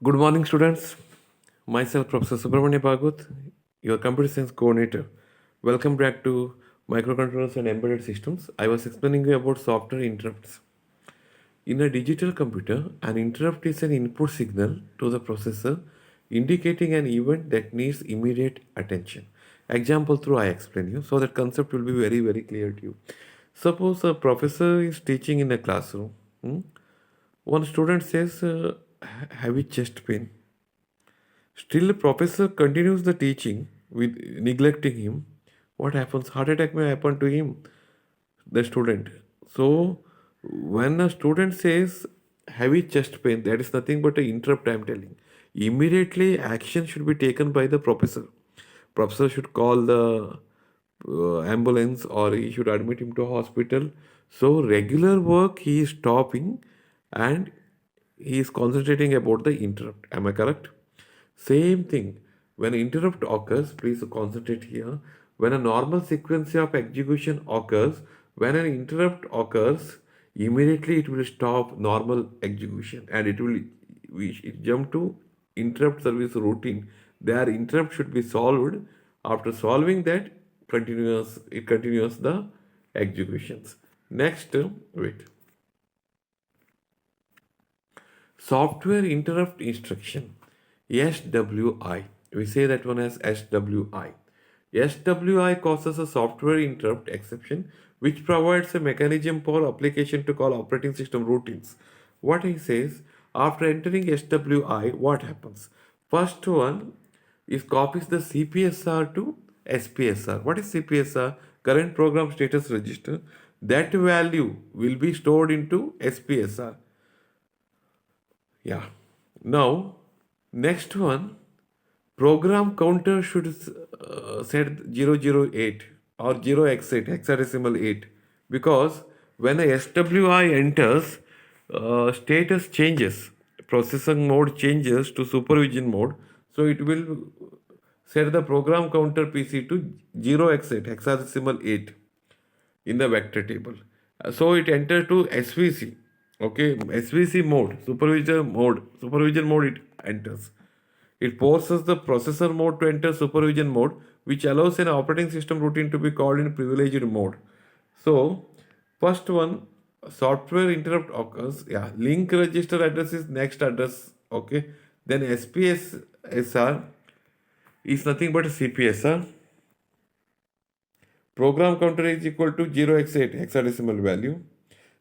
Good morning, students. Myself, Professor Subramanya Bhagat, your computer science coordinator. Welcome back to Microcontrollers and Embedded Systems. I was explaining you about software interrupts. In a digital computer, an interrupt is an input signal to the processor indicating an event that needs immediate attention. Example through I explain you, so that concept will be very, very clear to you. Suppose a professor is teaching in a classroom. One student says, have you chest pain? Still, the professor continues the teaching with neglecting him. What happens? Heart attack may happen to him, the student. So, when a student says heavy chest pain, that is nothing but an interrupt. I am telling. Immediately, action should be taken by the professor. Professor should call the ambulance or he should admit him to hospital. So, regular work he is stopping and he is concentrating about the interrupt. Am I correct? Same thing. When interrupt occurs, please concentrate here. When a normal sequence of execution occurs, when an interrupt occurs, immediately it will stop normal execution and it jump to interrupt service routine. Their interrupt should be solved. After solving that, it continues the executions. Next, wait. Software interrupt instruction. SWI. We say that one as SWI. SWI causes a software interrupt exception which provides a mechanism for application to call operating system routines. What he says, after entering SWI, what happens? First one is copies the CPSR to SPSR. What is CPSR? Current program status register. That value will be stored into SPSR. Yeah. Now, next one, program counter should set 008 or 0x8, hexadecimal 8, because when a SWI enters, status changes, processing mode changes to supervision mode, so it will set the program counter PC to 0x8, hexadecimal 8 in the vector table. So it entered to SVC. Okay, SVC mode, supervision mode it enters. It forces the processor mode to enter supervision mode, which allows an operating system routine to be called in privileged mode. So, first one, software interrupt occurs. Yeah, link register address is next address. Okay, then SPSR is nothing but a CPSR. Program counter is equal to 0x8 hexadecimal value.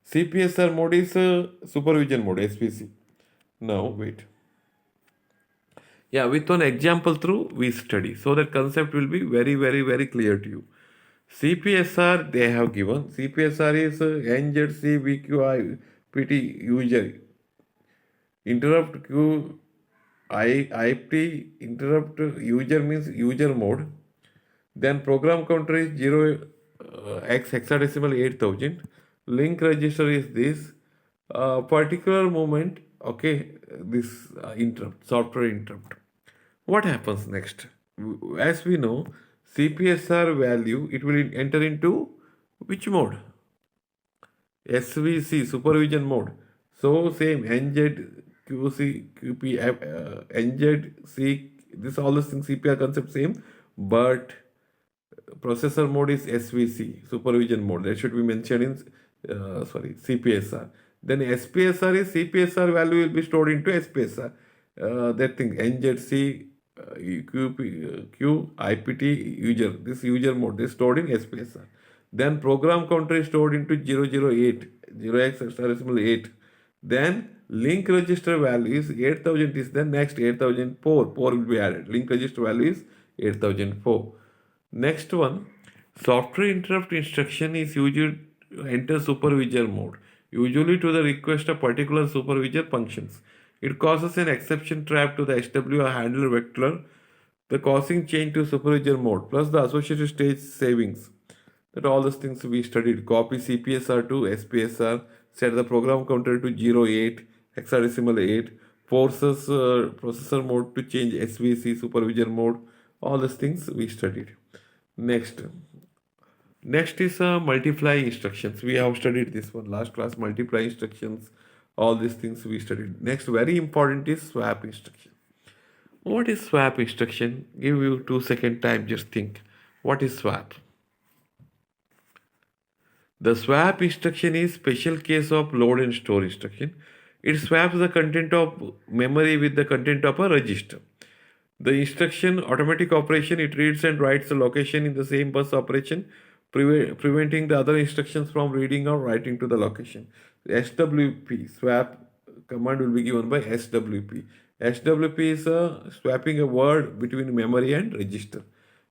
CPSR mode is supervision mode, SPC. Now, wait. Yeah, with one example through we study. So that concept will be very, very, very clear to you. CPSR they have given. CPSR is NZC VQI PT user. Interrupt Q IP interrupt user means user mode. Then program counter is 0x hexadecimal 8000. Link register is this. Particular moment, okay, this interrupt, software interrupt. What happens next? As we know, CPSR value, it will enter into which mode? SVC, supervision mode. So same NZ, QC, QP, NZ, C, this all these things CPR concept same, but processor mode is SVC, supervision mode. That should be mentioned in CPSR. Then SPSR is CPSR value will be stored into SPSR. That thing NZC Q IPT user, this user mode is stored in SPSR. Then program counter is stored into 008, 0x hexadecimal 8. Then link register value is 8000 is the next 8004. 4 will be added. Link register value is 8004. Next one, software interrupt instruction is usually enter supervisor mode, usually to the request of particular supervisor functions. It causes an exception trap to the SWI handler vector, the causing change to supervisor mode, plus the associated stage savings. That all those things we studied. Copy CPSR to SPSR, set the program counter to 08, hexadecimal 8, forces processor mode to change SVC, supervisor mode. All these things we studied. Next. Next is multiply instructions. We have studied this one last class, multiply instructions All these things we studied. Next, very important is swap instruction. What is swap instruction? Give you 2 second time, just think. What is swap? The swap instruction is special case of load and store instruction. It swaps the content of memory with the content of a register. The instruction automatic operation, it reads and writes the location in the same bus operation, preventing the other instructions from reading or writing to the location. SWP swap command will be given by SWP. SWP is swapping a word between memory and register.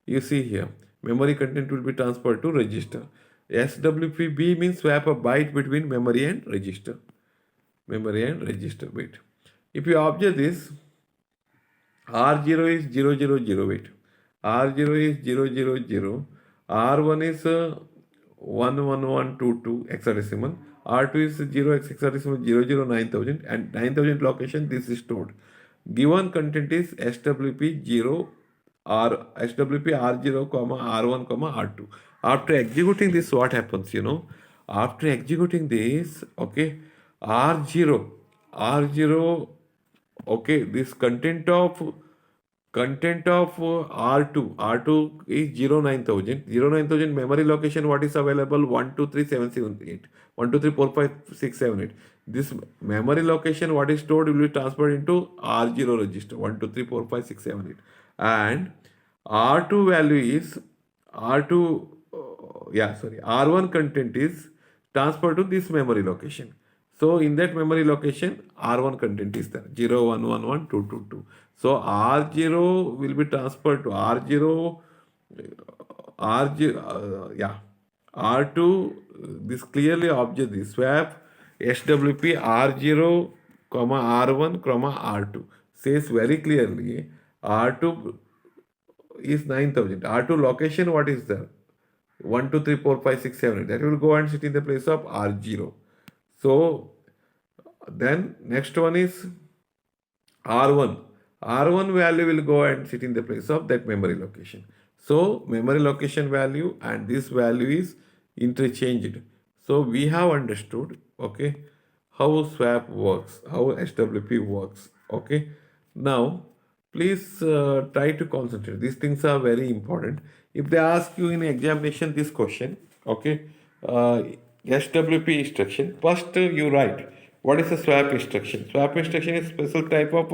You see here, memory content will be transferred to register. SWPB means swap a byte between memory and register. Memory and register bit. If you observe this, R0 is 000, wait. R0 is 000. R1 is 11122 hexadecimal. R2 is 0x hexadecimal 009,000 and 9,000 location this is stored. Given content is SWP 0 R SWP R0, R1, R2. After executing this, what happens? After executing this, okay, R0, okay, this content of R2 is 09,000 memory location. What is available? 1 2 3 7 7 8 1 2 3 4 5 6 7 8. This memory location what is stored will be transferred into R0 register 1 2 3 4 5 6 7 8, and R2 value is R1 content is transferred to this memory location. So in that memory location, R1 content is there 0 1 1 1 2 2 2. So R0 will be transferred to R0, R2. This clearly observe this swap SWP R0, R1, R2 says very clearly R2 is 9,000. R2 location what is there? 1 2 3 4 5 6 7 8. That will go and sit in the place of R0. So then next one is R1. R1 value will go and sit in the place of that memory location. So memory location value and this value is interchanged. So we have understood, okay, how swap works, how SWP works, okay. Now please try to concentrate. These things are very important. If they ask you in examination this question, okay, SWP instruction, first you write what is a swap instruction. Swap instruction is special type of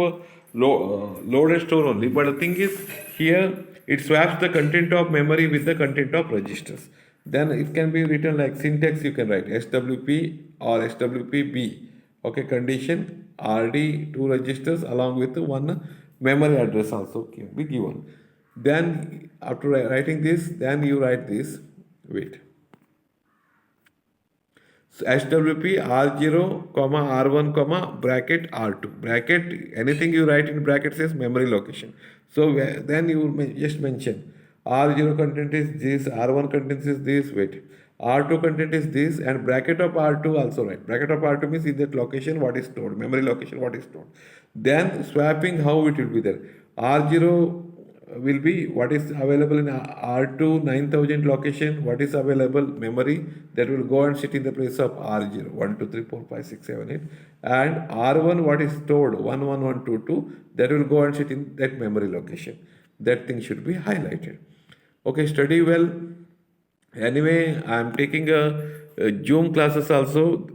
load and store only, but the thing is here it swaps the content of memory with the content of registers. Then it can be written like syntax. You can write SWP or SWPB, okay, condition RD 2 registers along with one memory address also can be given. Then after writing this, then you write this, wait. So SWP R0, R1, bracket R2. Bracket, anything you write in bracket says memory location. So then you just mention R0 content is this, R1 content is this, wait. R2 content is this, and bracket of R2 also write. Bracket of R2 means in that location what is stored, memory location what is stored. Then swapping, how it will be there. R0 will be what is available in R2 9,000 location, what is available memory, that will go and sit in the place of R0 1 2 3 4 5 6 7 8, and R1 what is stored 1 1 1 2 2, that will go and sit in that memory location. That thing should be highlighted. Okay, study well. Anyway, I am taking a Zoom classes also,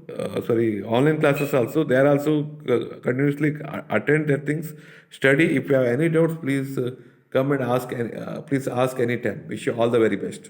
online classes also. They are also continuously attend their things. Study. If you have any doubts, please come and ask. Please ask anytime. Wish you all the very best.